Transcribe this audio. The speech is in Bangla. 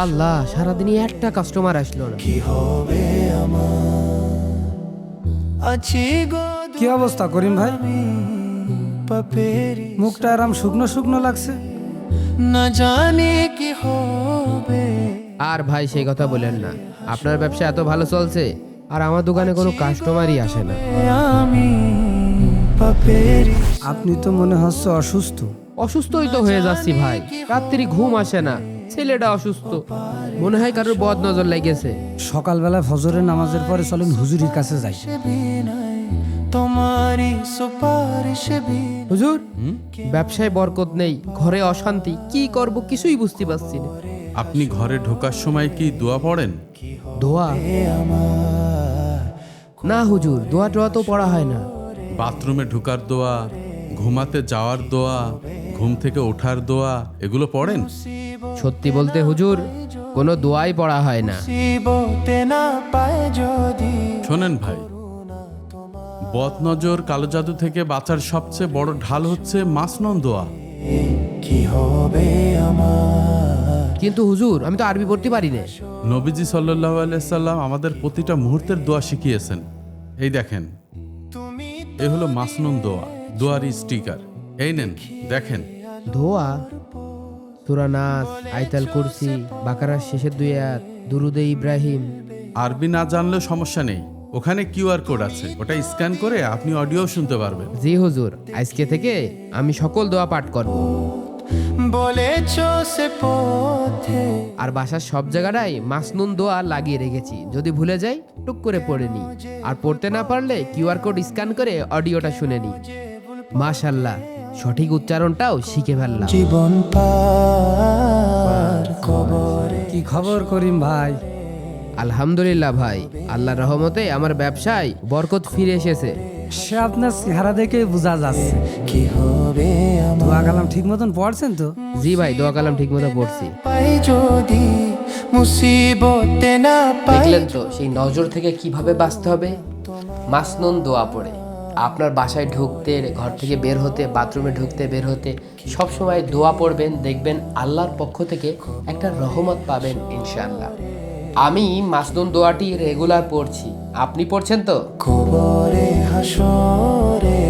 আল্লাহ, সারাদিনই একটা কাস্টমার আসলো না। কি হবে আমার, আছি গো কি অবস্থা করিম ভাই? পাপেরি, মুখটা আরাম শুকনো শুকনো লাগছে। না জানি কি হবে। আর ভাই সেই কথা বলেন না, আপনার ব্যবসা এত ভালো চলছে আর আমার দোকানে কোনো কাস্টমারই আসে না। আমি পাপেরি, আপনি তো মনে হচ্ছে অসুস্থ। অসুস্থই তো হয়ে যাচ্ছি ভাই, রাত্রি ঘুম আসে না, ছেলেটা অসুস্থ, মনে হয় কারোর বদ নজর লেগেছে। সকালবেলা ফজরের নামাজের পরে চলেন হুজুরির কাছে যাই। বিনাই তোমারি সুপারিশ বিনা। হুজুর, ব্যবসায় বরকত নেই, ঘরে অশান্তি, কি করব কিছুই বুঝতে পারছি না। আপনি ঘরে ঢোকার সময় কি দোয়া পড়েন? দোয়া? না হুজুর, দোয়া টোয়া তো পড়া হয় না। বাথরুমে ঢোকার দোয়া, ঘুমাতে যাওয়ার দোয়া, ঘুম থেকে ওঠার দোয়া, এগুলো পড়েন? সত্যি বলতে হুজুর, কোনো দোয়াই পড়া হয় না। মুসিবতে না পায় যদি, শোনেন ভাই, বদনজর কালো জাদু থেকে বাঁচার সবচেয়ে বড় ঢাল হচ্ছে মাসনুন দোয়া। কি হবে আমার। কিন্তু হুজুর, আমি তো আরবি পড়তে পারি না। নবীজি সাল্লাল্লাহু আলাইহি সাল্লাম আমাদের প্রতিটা মুহূর্তের দোয়া শিখিয়েছেন। এই দেখেন, এই হলো মাসনুন দোয়া, দোয়ার স্টিকার। এই নেন, দেখেন। দোয়া? সূরা নাস, আয়াতুল কুরসি, বাকারার শেষের দুই আয়াত, দুরুদে ইব্রাহিম। আরবি না জানলেও সমস্যা নেই, ওখানে কিউআর কোড আছে, ওটা স্ক্যান করে আপনি অডিও শুনতে পারবেন। জি হুজুর, আজকে থেকে আমি সকল দোয়া পাঠ করব। বলেছো সে পথে, আর বাসার সব জায়গাটাই মাসনুন দোয়া লাগিয়ে রেখেছি, যদি ভুলে যাই টুক করে পড়ে নি, আর পড়তে না পারলে কিউআর কোড স্ক্যান করে অডিওটা শুনে নি। মাশাআল্লাহ, সঠিক উচ্চারণটাও শিখে ফেললাম। জীবন পার কবরে। কি খবর করিম ভাই? আলহামদুলিল্লাহ ভাই, আল্লাহর রহমতে আমার ব্যবসায় বরকত ফিরে এসেছে। সে আপনার চেহারা দেখে বোঝা যাচ্ছে। কি হবে আমার, দোয়া কালাম ঠিক মতন পড়ছেন তো? জি ভাই, দোয়া কালাম ঠিক মতো পড়ছি। পাই যদি মুসিবতে না পাই। দেখলেন তো সেই নজর থেকে কিভাবে বাঁচতে হবে, মাসনুন দোয়া পড়ে। আপনার বাসায় ঢুকতে, ঘর থেকে বের হতে, বাথরুমে ঢুকতে বের হতে সব সময় দোয়া পড়বেন, দেখবেন আল্লাহর পক্ষ থেকে একটা রহমত পাবেন ইনশাআল্লাহ। আমি মাসনুন দোয়াটি রেগুলার পড়ছি, আপনি পড়ছেন তো? কবরে হাসরে